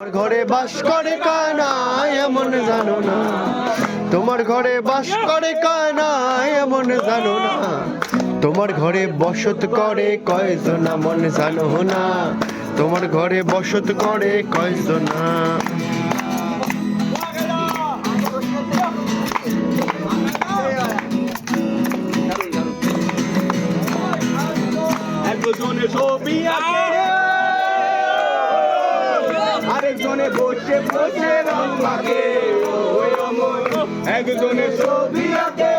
তোমার ঘরে বাস করে কানা এমন জানো না, তোমার ঘরে বাস করে কানা এমন জানো না, তোমার ঘরে বসত করে কয়জনা মন জানো না, তোমার ঘরে বসত করে কয়জনা। একজনে ছবি আঁকে, আরেকজনে বসে বসে রং মাখে, ওই অমর। একজনে ছবি আঁকে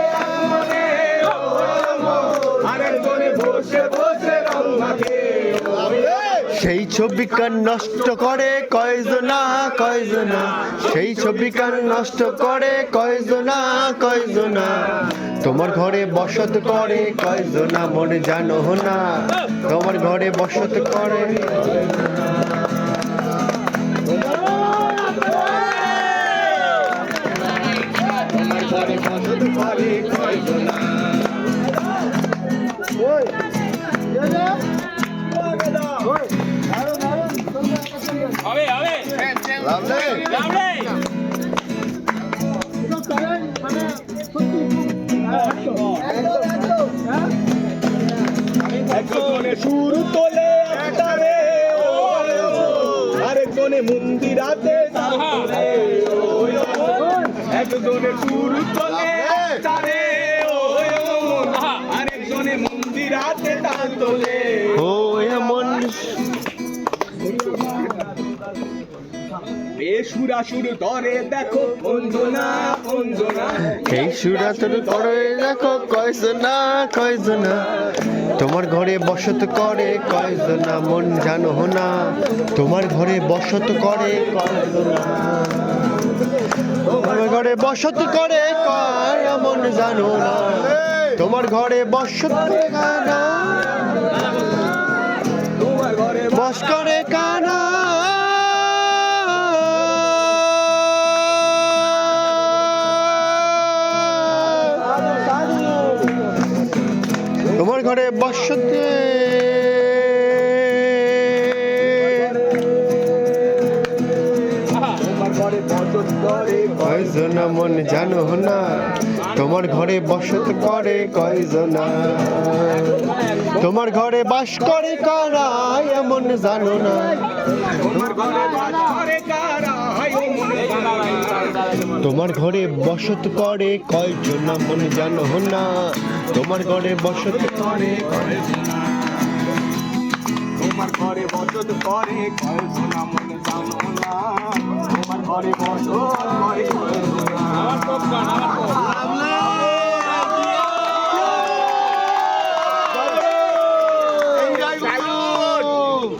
আরেকজনে বসে বসে রং মাখে, সেই ছবি কান নষ্ট করে কয়জনা কয়জনা, সেই ছবি কান নষ্ট করে কয়জনা কয়জনা, তোমার ঘরে বসত করে কয়জনা মন জানো না, তোমার ঘরে বসত করে। তোমার ঘরে বসত করে কয়জনা। একজনে সুর তোলে একটারে, আরেকজনে মন্দিরাতে তাল তোলে, একজনে সুর তোলে একটারে, আরেকজনে মন্দিরাতে তাল তোলে। ও এমন বেসুরাসুর ধরে দেখো বন্ধনা বন্ধনা, এই সুরাতর করে দেখো কয়জনা কয়জনা, তোমার ঘরে বসত করে কয়জনা মন জানো না, তোমার ঘরে বসত করে কয়জনা, তোমার ঘরে বসত করে কয় মন জানো না, তোমার ঘরে বসত করে কানা, তোমার ঘরে বস করে কানা। তোমার ঘরে বসতে তোমার ঘরে বসত করে কয়জনা মন জানো না, তোমার ঘরে বসত করে কয়জনা, তোমার ঘরে বাস করে কারা এমন জানো না, তোমার ঘরে বাস করে কারা, হায় ও মনে জানা। তোমার ঘরে বসত করে কয়জনা মন জানো না, তোমার ঘরে বসত করে তোমার ঘরে বসত করে কয়জনা।